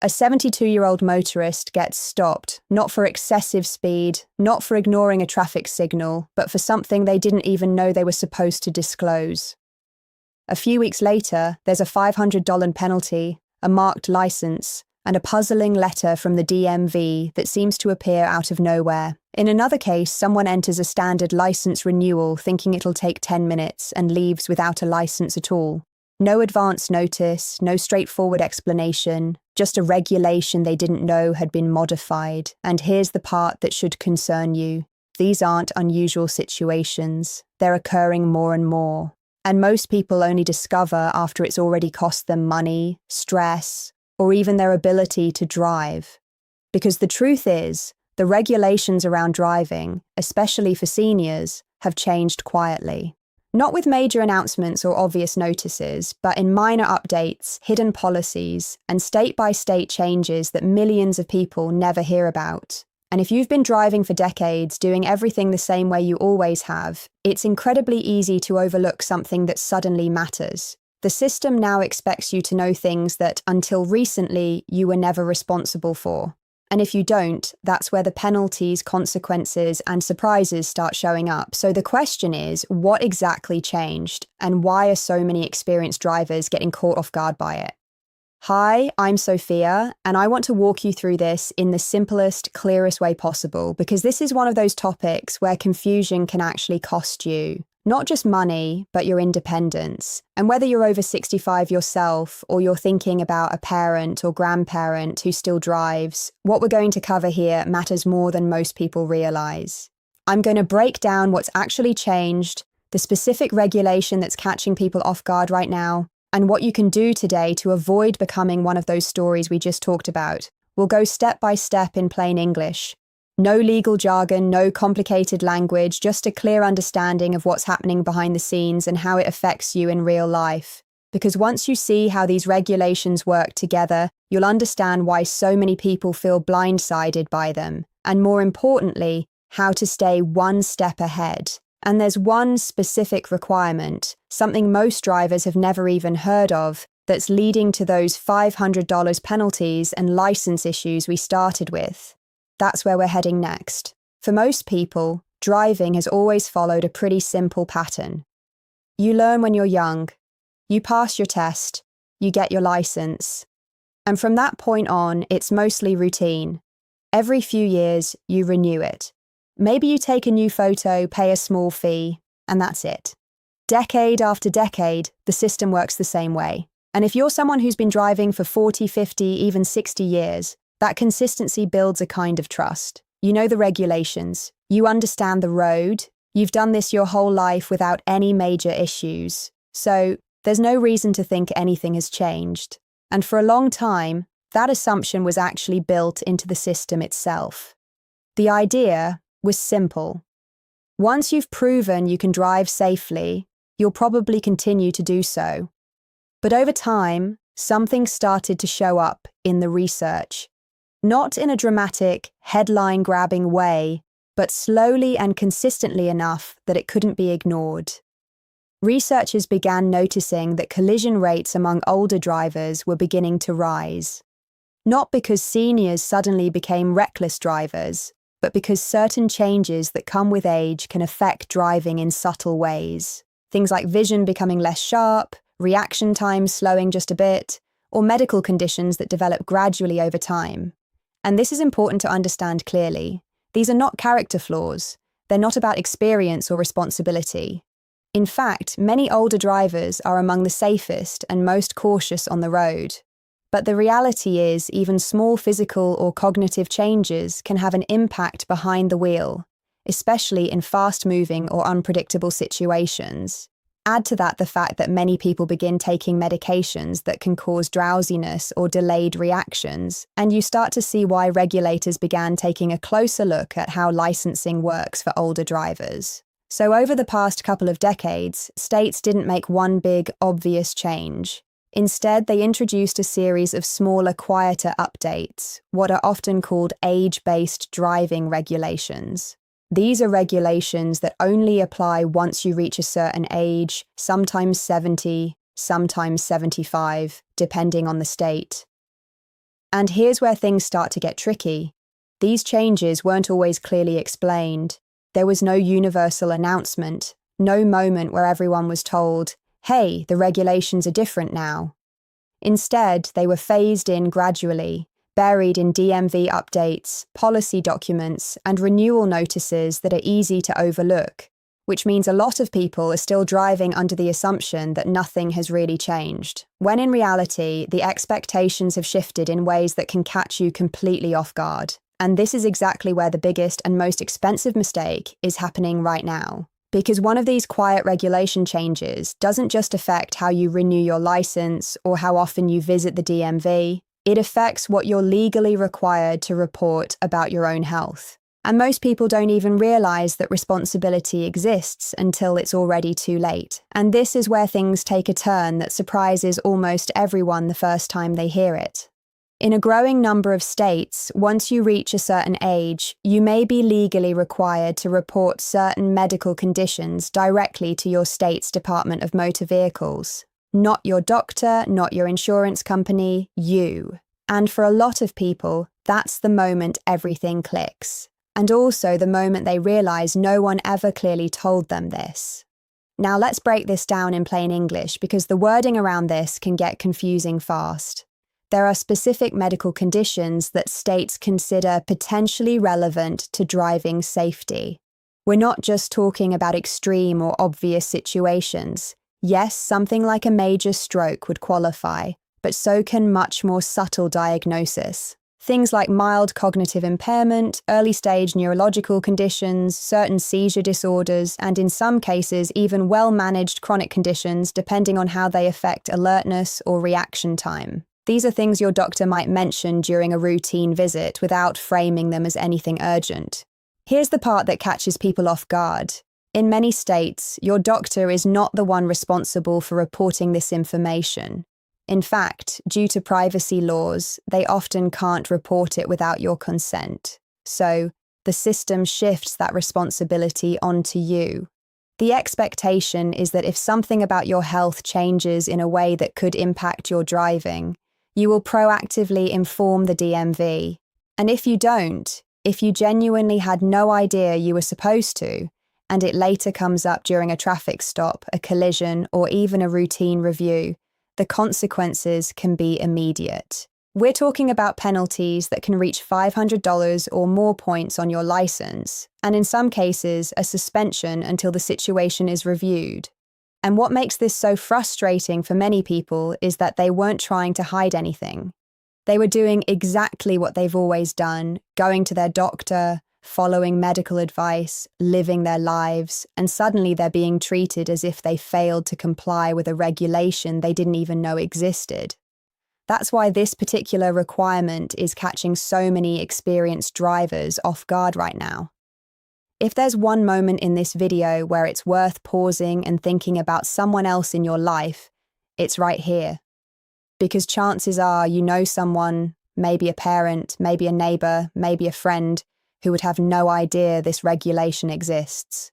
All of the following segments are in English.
A 72-year-old motorist gets stopped, not for excessive speed, not for ignoring a traffic signal, but for something they didn't even know they were supposed to disclose. A few weeks later, there's a $500 penalty, a marked license, and a puzzling letter from the DMV that seems to appear out of nowhere. In another case, someone enters a standard license renewal thinking it'll take 10 minutes and leaves without a license at all. No advance notice, no straightforward explanation, just a regulation they didn't know had been modified. And here's the part that should concern you. These aren't unusual situations. They're occurring more and more. And most people only discover after it's already cost them money, stress, or even their ability to drive. Because the truth is, the regulations around driving, especially for seniors, have changed quietly. Not with major announcements or obvious notices, but in minor updates, hidden policies, and state-by-state changes that millions of people never hear about. And if you've been driving for decades, doing everything the same way you always have, it's incredibly easy to overlook something that suddenly matters. The system now expects you to know things that, until recently, you were never responsible for. And if you don't, that's where the penalties, consequences, and surprises start showing up. So the question is, what exactly changed? And why are so many experienced drivers getting caught off guard by it? Hi, I'm Sophia, and I want to walk you through this in the simplest, clearest way possible, because this is one of those topics where confusion can actually cost you. Not just money, but your independence. And whether you're over 65 yourself, or you're thinking about a parent or grandparent who still drives, what we're going to cover here matters more than most people realize. I'm going to break down what's actually changed, the specific regulation that's catching people off guard right now, and what you can do today to avoid becoming one of those stories we just talked about. We'll go step by step in plain English. No legal jargon, no complicated language, just a clear understanding of what's happening behind the scenes and how it affects you in real life. Because once you see how these regulations work together, you'll understand why so many people feel blindsided by them, and more importantly, how to stay one step ahead. And there's one specific requirement, something most drivers have never even heard of, that's leading to those $500 penalties and license issues we started with. That's where we're heading next. For most people, driving has always followed a pretty simple pattern. You learn when you're young, you pass your test, you get your license. And from that point on, it's mostly routine. Every few years, you renew it. Maybe you take a new photo, pay a small fee, and that's it. Decade after decade, the system works the same way. And if you're someone who's been driving for 40, 50, even 60 years, that consistency builds a kind of trust. You know the regulations, you understand the road, you've done this your whole life without any major issues. So there's no reason to think anything has changed. And for a long time, that assumption was actually built into the system itself. The idea was simple. Once you've proven you can drive safely, you'll probably continue to do so. But over time, something started to show up in the research. Not in a dramatic, headline-grabbing way, but slowly and consistently enough that it couldn't be ignored. Researchers began noticing that collision rates among older drivers were beginning to rise. Not because seniors suddenly became reckless drivers, but because certain changes that come with age can affect driving in subtle ways. Things like vision becoming less sharp, reaction times slowing just a bit, or medical conditions that develop gradually over time. And this is important to understand clearly. These are not character flaws. They're not about experience or responsibility. In fact, many older drivers are among the safest and most cautious on the road. But the reality is, even small physical or cognitive changes can have an impact behind the wheel, especially in fast-moving or unpredictable situations. Add to that the fact that many people begin taking medications that can cause drowsiness or delayed reactions, and you start to see why regulators began taking a closer look at how licensing works for older drivers. So over the past couple of decades, states didn't make one big, obvious change. Instead, they introduced a series of smaller, quieter updates, what are often called age-based driving regulations. These are regulations that only apply once you reach a certain age, sometimes 70, sometimes 75, depending on the state. And here's where things start to get tricky. These changes weren't always clearly explained. There was no universal announcement, no moment where everyone was told, hey, the regulations are different now. Instead, they were phased in gradually, buried in DMV updates, policy documents, and renewal notices that are easy to overlook, which means a lot of people are still driving under the assumption that nothing has really changed, when in reality, the expectations have shifted in ways that can catch you completely off guard. And this is exactly where the biggest and most expensive mistake is happening right now. Because one of these quiet regulation changes doesn't just affect how you renew your license or how often you visit the DMV, it affects what you're legally required to report about your own health. And most people don't even realize that responsibility exists until it's already too late. And this is where things take a turn that surprises almost everyone the first time they hear it. In a growing number of states, once you reach a certain age, you may be legally required to report certain medical conditions directly to your state's Department of Motor Vehicles. Not your doctor, not your insurance company, you. And for a lot of people, that's the moment everything clicks. And also the moment they realize no one ever clearly told them this. Now let's break this down in plain English because the wording around this can get confusing fast. There are specific medical conditions that states consider potentially relevant to driving safety. We're not just talking about extreme or obvious situations. Yes, something like a major stroke would qualify, but so can much more subtle diagnosis. Things like mild cognitive impairment, early-stage neurological conditions, certain seizure disorders, and in some cases even well-managed chronic conditions depending on how they affect alertness or reaction time. These are things your doctor might mention during a routine visit without framing them as anything urgent. Here's the part that catches people off guard. In many states, your doctor is not the one responsible for reporting this information. In fact, due to privacy laws, they often can't report it without your consent. So, the system shifts that responsibility onto you. The expectation is that if something about your health changes in a way that could impact your driving, you will proactively inform the DMV. And if you don't, if you genuinely had no idea you were supposed to, and it later comes up during a traffic stop, a collision, or even a routine review, the consequences can be immediate. We're talking about penalties that can reach $500 or more points on your license, and in some cases, a suspension until the situation is reviewed. And what makes this so frustrating for many people is that they weren't trying to hide anything. They were doing exactly what they've always done, going to their doctor, following medical advice, living their lives, and suddenly they're being treated as if they failed to comply with a regulation they didn't even know existed. That's why this particular requirement is catching so many experienced drivers off guard right now. If there's one moment in this video where it's worth pausing and thinking about someone else in your life, it's right here. Because chances are you know someone, maybe a parent, maybe a neighbor, maybe a friend, who would have no idea this regulation exists.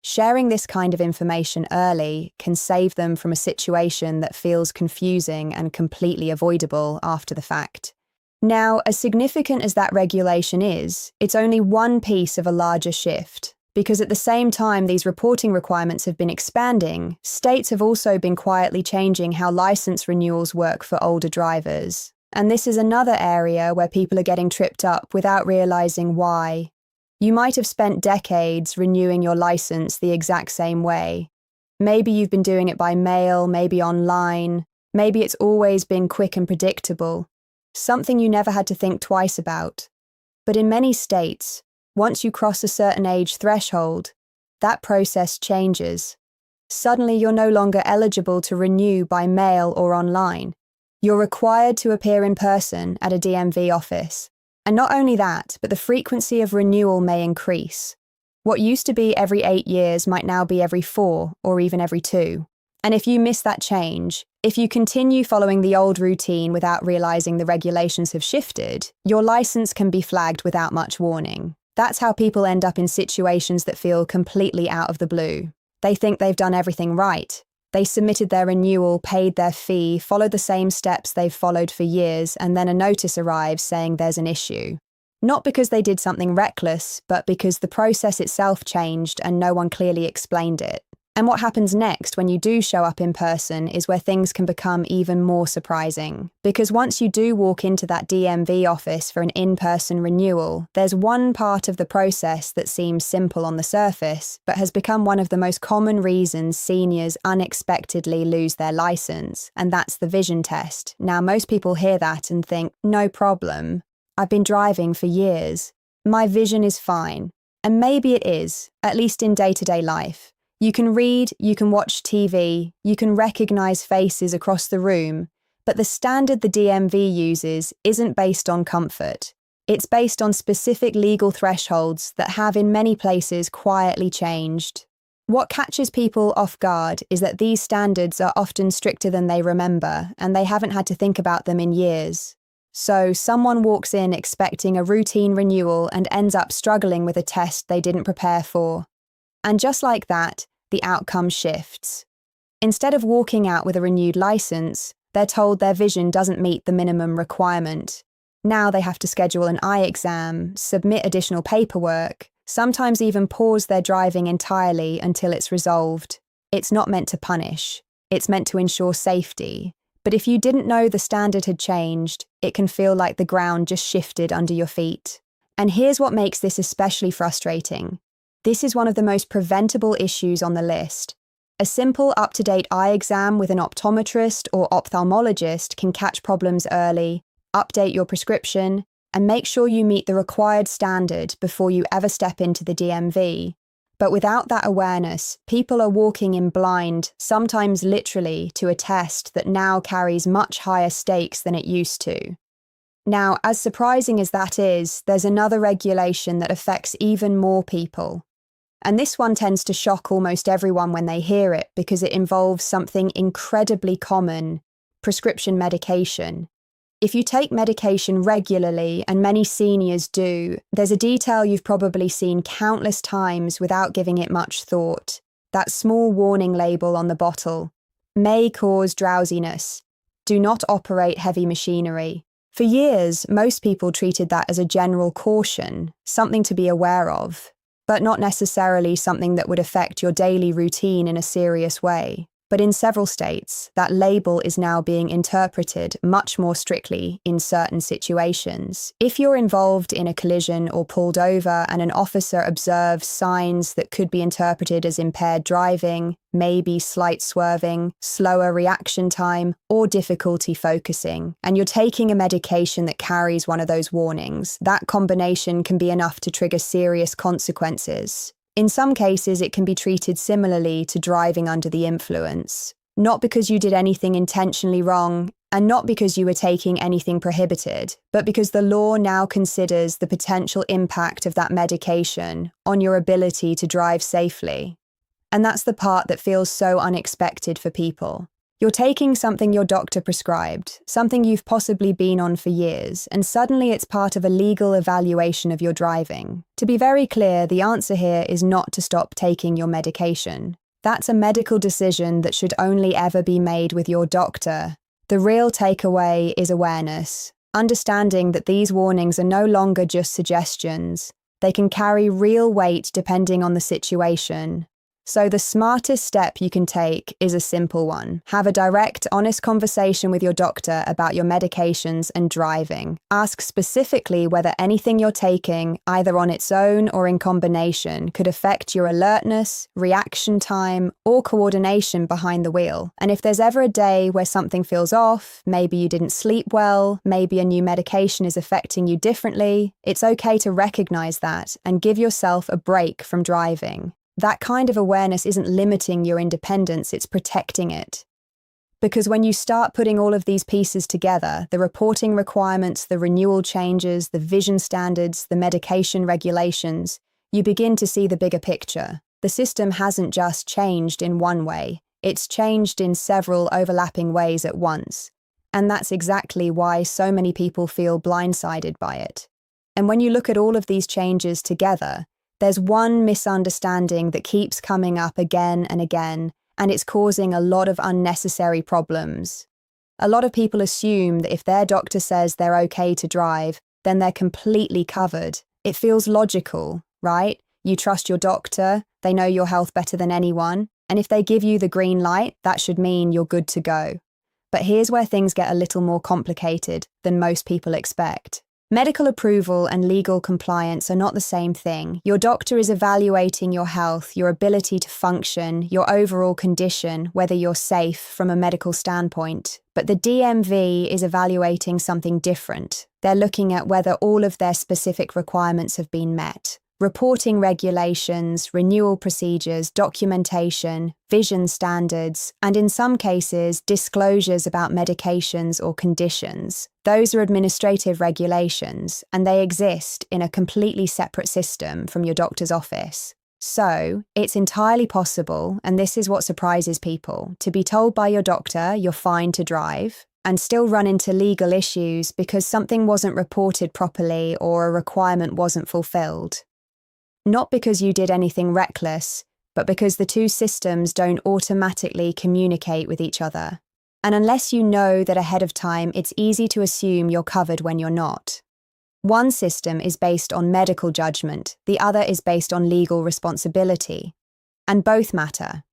Sharing this kind of information early can save them from a situation that feels confusing and completely avoidable after the fact. Now, as significant as that regulation is, it's only one piece of a larger shift, because at the same time these reporting requirements have been expanding, states have also been quietly changing how license renewals work for older drivers. And this is another area where people are getting tripped up without realizing why. You might have spent decades renewing your license the exact same way. Maybe you've been doing it by mail, maybe online, maybe it's always been quick and predictable. Something you never had to think twice about. But in many states, once you cross a certain age threshold, that process changes. Suddenly you're no longer eligible to renew by mail or online. You're required to appear in person at a DMV office. And not only that, but the frequency of renewal may increase. What used to be every 8 years might now be every 4 or even every 2. And if you miss that change, if you continue following the old routine without realizing the regulations have shifted, your license can be flagged without much warning. That's how people end up in situations that feel completely out of the blue. They think they've done everything right, They submitted their renewal, paid their fee, followed the same steps they've followed for years, and then a notice arrives saying there's an issue. Not because they did something reckless, but because the process itself changed and no one clearly explained it. And what happens next when you do show up in person is where things can become even more surprising. Because once you do walk into that DMV office for an in-person renewal, there's one part of the process that seems simple on the surface, but has become one of the most common reasons seniors unexpectedly lose their license, and that's the vision test. Now, most people hear that and think, no problem. I've been driving for years. My vision is fine. And maybe it is, at least in day-to-day life. You can read, you can watch TV, you can recognize faces across the room, but the standard the DMV uses isn't based on comfort. It's based on specific legal thresholds that have in many places quietly changed. What catches people off guard is that these standards are often stricter than they remember, and they haven't had to think about them in years. So someone walks in expecting a routine renewal and ends up struggling with a test they didn't prepare for. And just like that, the outcome shifts. Instead of walking out with a renewed license, they're told their vision doesn't meet the minimum requirement. Now they have to schedule an eye exam, submit additional paperwork, sometimes even pause their driving entirely until it's resolved. It's not meant to punish. It's meant to ensure safety. But if you didn't know the standard had changed, it can feel like the ground just shifted under your feet. And here's what makes this especially frustrating. This is one of the most preventable issues on the list. A simple up-to-date eye exam with an optometrist or ophthalmologist can catch problems early, update your prescription, and make sure you meet the required standard before you ever step into the DMV. But without that awareness, people are walking in blind, sometimes literally, to a test that now carries much higher stakes than it used to. Now, as surprising as that is, there's another regulation that affects even more people. And this one tends to shock almost everyone when they hear it because it involves something incredibly common: prescription medication. If you take medication regularly, and many seniors do, there's a detail you've probably seen countless times without giving it much thought. That small warning label on the bottle. May cause drowsiness. Do not operate heavy machinery. For years, most people treated that as a general caution, something to be aware of, but not necessarily something that would affect your daily routine in a serious way. But in several states, that label is now being interpreted much more strictly in certain situations. If you're involved in a collision or pulled over and an officer observes signs that could be interpreted as impaired driving, maybe slight swerving, slower reaction time, or difficulty focusing, and you're taking a medication that carries one of those warnings, that combination can be enough to trigger serious consequences. In some cases, it can be treated similarly to driving under the influence, not because you did anything intentionally wrong, and not because you were taking anything prohibited, but because the law now considers the potential impact of that medication on your ability to drive safely. And that's the part that feels so unexpected for people. You're taking something your doctor prescribed, something you've possibly been on for years, and suddenly it's part of a legal evaluation of your driving. To be very clear, the answer here is not to stop taking your medication. That's a medical decision that should only ever be made with your doctor. The real takeaway is awareness, understanding that these warnings are no longer just suggestions. They can carry real weight depending on the situation. So the smartest step you can take is a simple one. Have a direct, honest conversation with your doctor about your medications and driving. Ask specifically whether anything you're taking, either on its own or in combination, could affect your alertness, reaction time, or coordination behind the wheel. And if there's ever a day where something feels off, maybe you didn't sleep well, maybe a new medication is affecting you differently, it's okay to recognize that and give yourself a break from driving. That kind of awareness isn't limiting your independence, it's protecting it. Because when you start putting all of these pieces together, the reporting requirements, the renewal changes, the vision standards, the medication regulations, you begin to see the bigger picture. The system hasn't just changed in one way, it's changed in several overlapping ways at once. And that's exactly why so many people feel blindsided by it. And when you look at all of these changes together, there's one misunderstanding that keeps coming up again and again, and it's causing a lot of unnecessary problems. A lot of people assume that if their doctor says they're okay to drive, then they're completely covered. It feels logical, right? You trust your doctor, they know your health better than anyone, and if they give you the green light, that should mean you're good to go. But here's where things get a little more complicated than most people expect. Medical approval and legal compliance are not the same thing. Your doctor is evaluating your health, your ability to function, your overall condition, whether you're safe from a medical standpoint. But the DMV is evaluating something different. They're looking at whether all of their specific requirements have been met. Reporting regulations, renewal procedures, documentation, vision standards, and in some cases, disclosures about medications or conditions. Those are administrative regulations, and they exist in a completely separate system from your doctor's office. So, it's entirely possible, and this is what surprises people, to be told by your doctor you're fine to drive, and still run into legal issues because something wasn't reported properly or a requirement wasn't fulfilled. Not because you did anything reckless, but because the two systems don't automatically communicate with each other. And unless you know that ahead of time, it's easy to assume you're covered when you're not. One system is based on medical judgment, the other is based on legal responsibility. And both matter.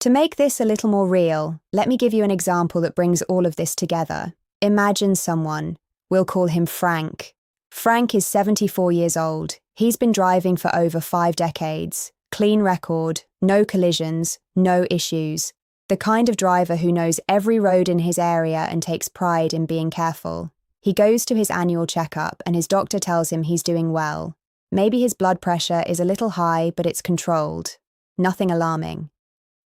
To make this a little more real, let me give you an example that brings all of this together. Imagine someone, we'll call him Frank. Frank is 74 years old. He's been driving for over 5 decades. Clean record, no collisions, no issues. The kind of driver who knows every road in his area and takes pride in being careful. He goes to his annual checkup and his doctor tells him he's doing well. Maybe his blood pressure is a little high, but it's controlled. Nothing alarming.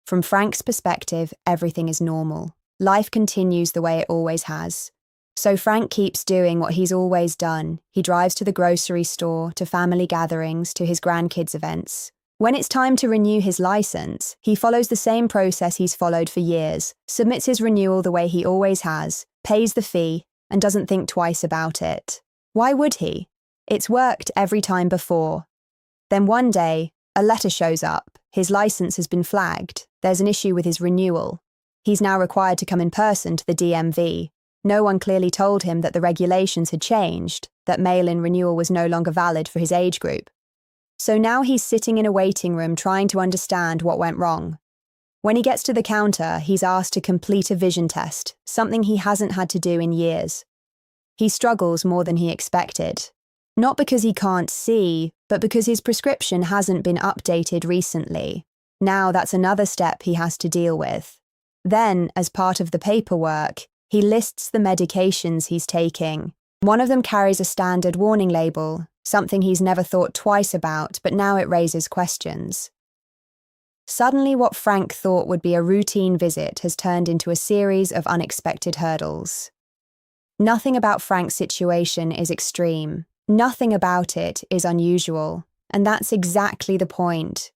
From Frank's perspective, everything is normal. Life continues the way it always has. So Frank keeps doing what he's always done. He drives to the grocery store, to family gatherings, to his grandkids' events. When it's time to renew his license, he follows the same process he's followed for years, submits his renewal the way he always has, pays the fee, and doesn't think twice about it. Why would he? It's worked every time before. Then one day, a letter shows up. His license has been flagged. There's an issue with his renewal. He's now required to come in person to the DMV. No one clearly told him that the regulations had changed, that mail-in renewal was no longer valid for his age group. So now he's sitting in a waiting room trying to understand what went wrong. When he gets to the counter, he's asked to complete a vision test, something he hasn't had to do in years. He struggles more than he expected. Not because he can't see, but because his prescription hasn't been updated recently. Now that's another step he has to deal with. Then, as part of the paperwork, he lists the medications he's taking. One of them carries a standard warning label, something he's never thought twice about, but now it raises questions. Suddenly, what Frank thought would be a routine visit has turned into a series of unexpected hurdles. Nothing about Frank's situation is extreme. Nothing about it is unusual. And that's exactly the point.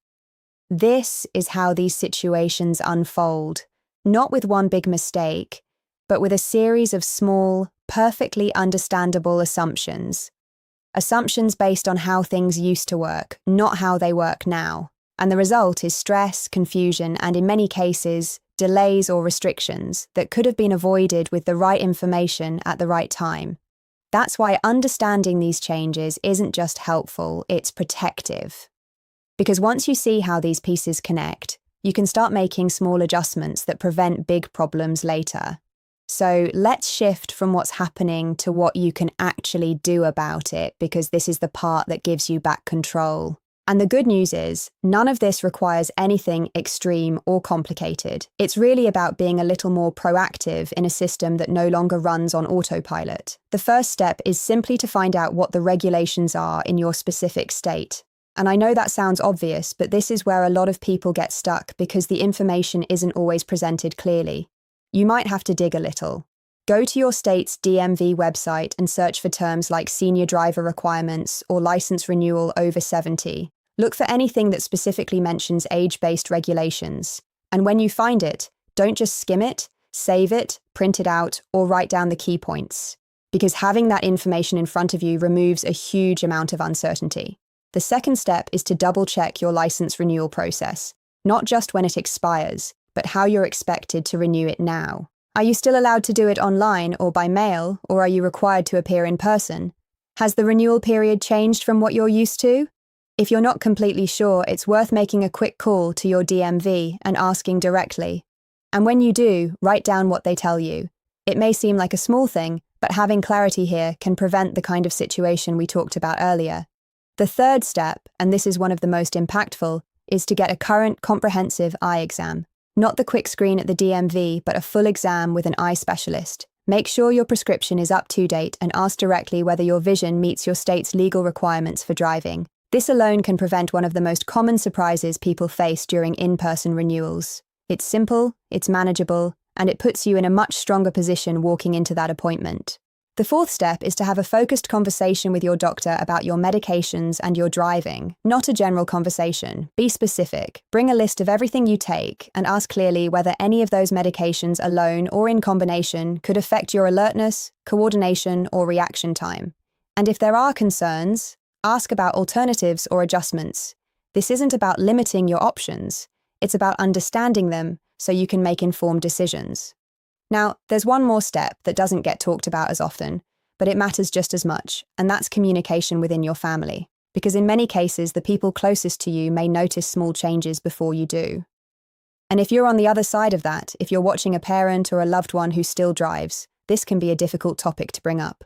This is how these situations unfold, not with one big mistake, but with a series of small, perfectly understandable assumptions. Assumptions based on how things used to work, not how they work now. And the result is stress, confusion, and in many cases, delays or restrictions that could have been avoided with the right information at the right time. That's why understanding these changes isn't just helpful, it's protective. Because once you see how these pieces connect, you can start making small adjustments that prevent big problems later. So let's shift from what's happening to what you can actually do about it, because this is the part that gives you back control. And the good news is, none of this requires anything extreme or complicated. It's really about being a little more proactive in a system that no longer runs on autopilot. The first step is simply to find out what the regulations are in your specific state. And I know that sounds obvious, but this is where a lot of people get stuck because the information isn't always presented clearly. You might have to dig a little. Go to your state's DMV website and search for terms like senior driver requirements or license renewal over 70. Look for anything that specifically mentions age-based regulations. And when you find it, don't just skim it, save it, print it out, or write down the key points. Because having that information in front of you removes a huge amount of uncertainty. The second step is to double-check your license renewal process. not just when it expires, but how you're expected to renew it now. Are you still allowed to do it online or by mail, or are you required to appear in person? Has the renewal period changed from what you're used to? If you're not completely sure, it's worth making a quick call to your DMV and asking directly. And when you do, write down what they tell you. It may seem like a small thing, but having clarity here can prevent the kind of situation we talked about earlier. The third step, and this is one of the most impactful, is to get a current comprehensive eye exam. Not the quick screen at the DMV, but a full exam with an eye specialist. Make sure your prescription is up to date and ask directly whether your vision meets your state's legal requirements for driving. This alone can prevent one of the most common surprises people face during in-person renewals. It's simple, it's manageable, and it puts you in a much stronger position walking into that appointment. The fourth step is to have a focused conversation with your doctor about your medications and your driving, not a general conversation. Be specific. Bring a list of everything you take and ask clearly whether any of those medications alone or in combination could affect your alertness, coordination, or reaction time. And if there are concerns, ask about alternatives or adjustments. This isn't about limiting your options. It's about understanding them so you can make informed decisions. Now, there's one more step that doesn't get talked about as often, but it matters just as much, and that's communication within your family. Because in many cases, the people closest to you may notice small changes before you do. And if you're on the other side of that, if you're watching a parent or a loved one who still drives, this can be a difficult topic to bring up.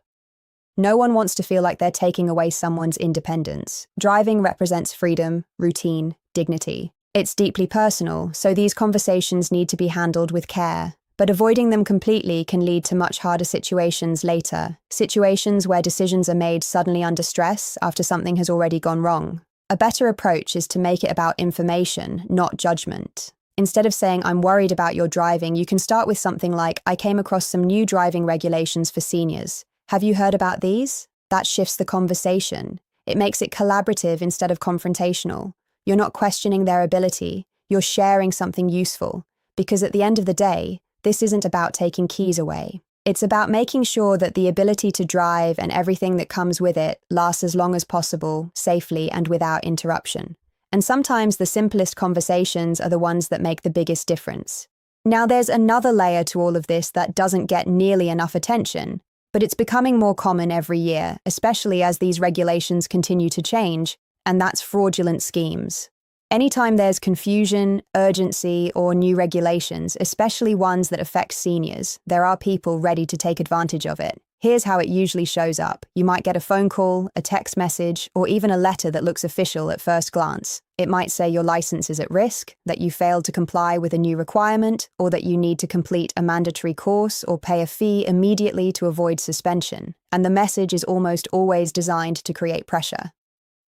No one wants to feel like they're taking away someone's independence. Driving represents freedom, routine, dignity. It's deeply personal, so these conversations need to be handled with care. But avoiding them completely can lead to much harder situations later, situations where decisions are made suddenly under stress after something has already gone wrong. A better approach is to make it about information, not judgment. Instead of saying, "I'm worried about your driving," you can start with something like, "I came across some new driving regulations for seniors. Have you heard about these?" That shifts the conversation. It makes it collaborative instead of confrontational. You're not questioning their ability, you're sharing something useful. Because at the end of the day, this isn't about taking keys away. It's about making sure that the ability to drive and everything that comes with it lasts as long as possible, safely and without interruption. And sometimes the simplest conversations are the ones that make the biggest difference. Now there's another layer to all of this that doesn't get nearly enough attention, but it's becoming more common every year, especially as these regulations continue to change, and that's fraudulent schemes. Anytime there's confusion, urgency, or new regulations, especially ones that affect seniors, there are people ready to take advantage of it. Here's how it usually shows up. You might get a phone call, a text message, or even a letter that looks official at first glance. It might say your license is at risk, that you failed to comply with a new requirement, or that you need to complete a mandatory course or pay a fee immediately to avoid suspension. And the message is almost always designed to create pressure.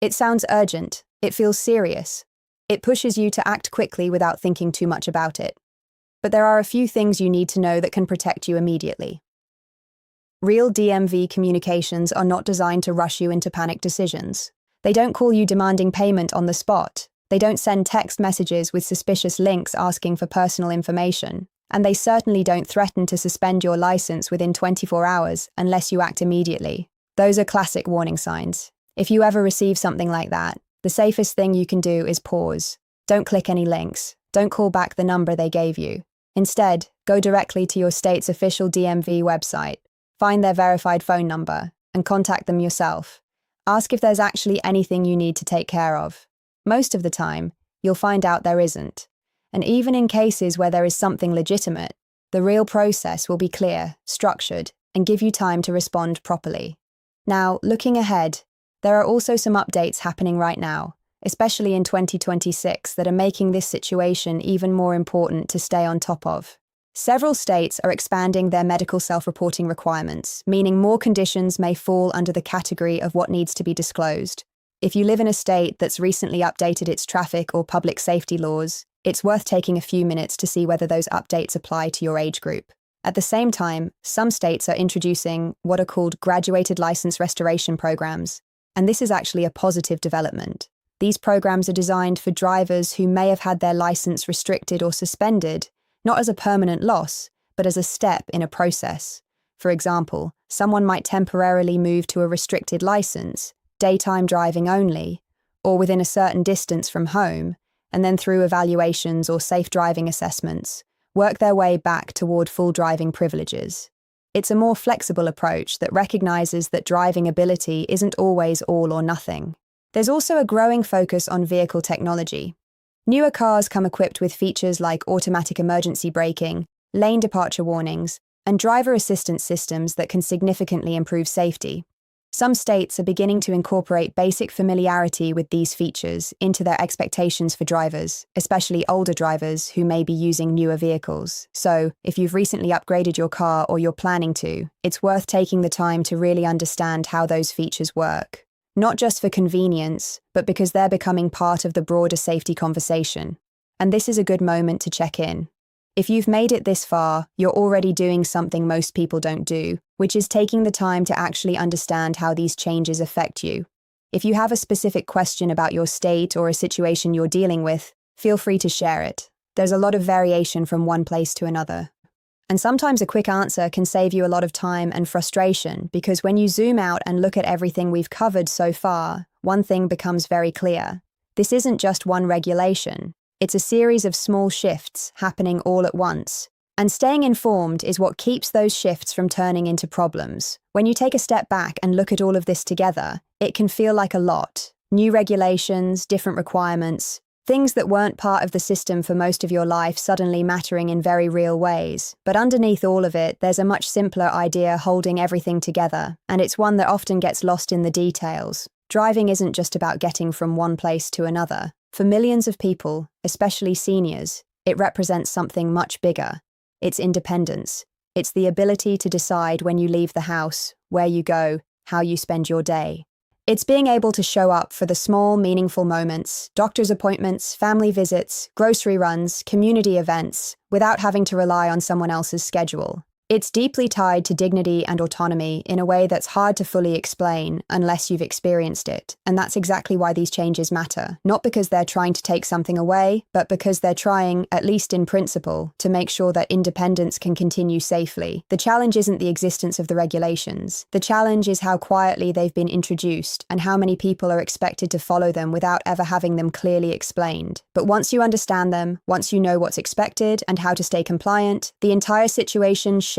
It sounds urgent. It feels serious. It pushes you to act quickly without thinking too much about it. But there are a few things you need to know that can protect you immediately. Real DMV communications are not designed to rush you into panic decisions. They don't call you demanding payment on the spot. They don't send text messages with suspicious links asking for personal information. And they certainly don't threaten to suspend your license within 24 hours unless you act immediately. Those are classic warning signs. If you ever receive something like that, the safest thing you can do is pause. Don't click any links. Don't call back the number they gave you. Instead, go directly to your state's official DMV website, find their verified phone number, and contact them yourself. Ask if there's actually anything you need to take care of. Most of the time, you'll find out there isn't. And even in cases where there is something legitimate, the real process will be clear, structured, and give you time to respond properly. Now, looking ahead, there are also some updates happening right now, especially in 2026, that are making this situation even more important to stay on top of. Several states are expanding their medical self-reporting requirements, meaning more conditions may fall under the category of what needs to be disclosed. If you live in a state that's recently updated its traffic or public safety laws, it's worth taking a few minutes to see whether those updates apply to your age group. At the same time, some states are introducing what are called graduated license restoration programs, and this is actually a positive development. These programs are designed for drivers who may have had their license restricted or suspended, not as a permanent loss, but as a step in a process. For example, someone might temporarily move to a restricted license, daytime driving only, or within a certain distance from home, and then through evaluations or safe driving assessments, work their way back toward full driving privileges. It's a more flexible approach that recognizes that driving ability isn't always all or nothing. There's also a growing focus on vehicle technology. Newer cars come equipped with features like automatic emergency braking, lane departure warnings, and driver assistance systems that can significantly improve safety. Some states are beginning to incorporate basic familiarity with these features into their expectations for drivers, especially older drivers who may be using newer vehicles. So, if you've recently upgraded your car or you're planning to, it's worth taking the time to really understand how those features work. Not just for convenience, but because they're becoming part of the broader safety conversation. And this is a good moment to check in. If you've made it this far, you're already doing something most people don't do, which is taking the time to actually understand how these changes affect you. If you have a specific question about your state or a situation you're dealing with, feel free to share it. There's a lot of variation from one place to another. And sometimes a quick answer can save you a lot of time and frustration, because when you zoom out and look at everything we've covered so far, one thing becomes very clear. This isn't just one regulation. It's a series of small shifts happening all at once. And staying informed is what keeps those shifts from turning into problems. When you take a step back and look at all of this together, it can feel like a lot. New regulations, different requirements, things that weren't part of the system for most of your life suddenly mattering in very real ways. But underneath all of it, there's a much simpler idea holding everything together, and it's one that often gets lost in the details. Driving isn't just about getting from one place to another. For millions of people, especially seniors, it represents something much bigger. It's independence. It's the ability to decide when you leave the house, where you go, how you spend your day. It's being able to show up for the small, meaningful moments, doctor's appointments, family visits, grocery runs, community events, without having to rely on someone else's schedule. It's deeply tied to dignity and autonomy in a way that's hard to fully explain unless you've experienced it. And that's exactly why these changes matter. Not because they're trying to take something away, but because they're trying, at least in principle, to make sure that independence can continue safely. The challenge isn't the existence of the regulations. The challenge is how quietly they've been introduced and how many people are expected to follow them without ever having them clearly explained. But once you understand them, once you know what's expected and how to stay compliant, the entire situation shifts.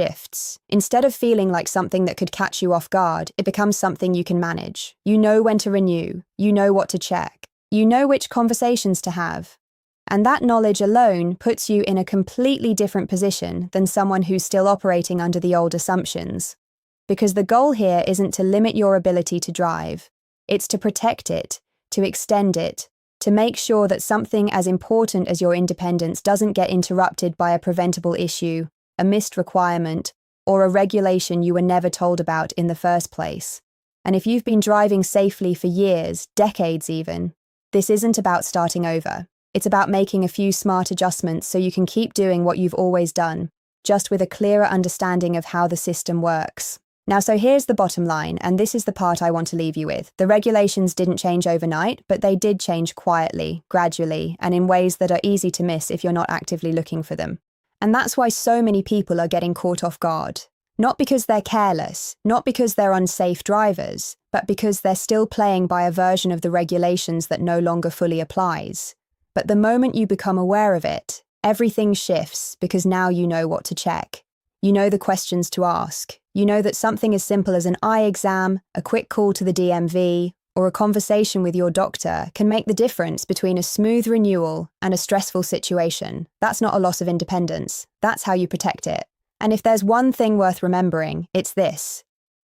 Instead of feeling like something that could catch you off guard, it becomes something you can manage. You know when to renew. You know what to check. You know which conversations to have. And that knowledge alone puts you in a completely different position than someone who's still operating under the old assumptions. Because the goal here isn't to limit your ability to drive. It's to protect it, to extend it, to make sure that something as important as your independence doesn't get interrupted by a preventable issue, a missed requirement, or a regulation you were never told about in the first place. And if you've been driving safely for years, decades even, this isn't about starting over. It's about making a few smart adjustments so you can keep doing what you've always done, just with a clearer understanding of how the system works. Now, so here's the bottom line, and this is the part I want to leave you with. The regulations didn't change overnight, but they did change quietly, gradually, and in ways that are easy to miss if you're not actively looking for them. And that's why so many people are getting caught off guard. Not because they're careless, not because they're unsafe drivers, but because they're still playing by a version of the regulations that no longer fully applies. But the moment you become aware of it, everything shifts because now you know what to check. You know the questions to ask. You know that something as simple as an eye exam, a quick call to the DMV, or a conversation with your doctor can make the difference between a smooth renewal and a stressful situation. That's not a loss of independence. That's how you protect it. And if there's one thing worth remembering, it's this.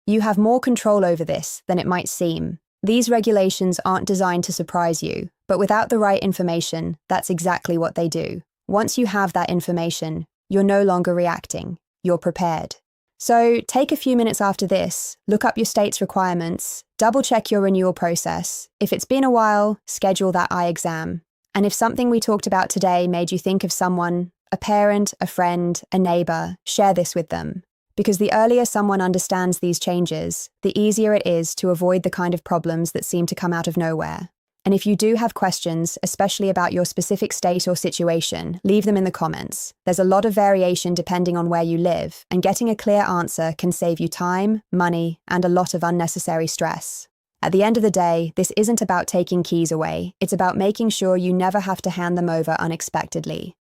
You have more control over this than it might seem. These regulations aren't designed to surprise you, but without the right information, that's exactly what they do. Once you have that information, you're no longer reacting. You're prepared. So take a few minutes after this, look up your state's requirements, double-check your renewal process. If it's been a while, schedule that eye exam. And if something we talked about today made you think of someone, a parent, a friend, a neighbor, share this with them. Because the earlier someone understands these changes, the easier it is to avoid the kind of problems that seem to come out of nowhere. And if you do have questions, especially about your specific state or situation, leave them in the comments. There's a lot of variation depending on where you live, and getting a clear answer can save you time, money, and a lot of unnecessary stress. At the end of the day, this isn't about taking keys away. It's about making sure you never have to hand them over unexpectedly.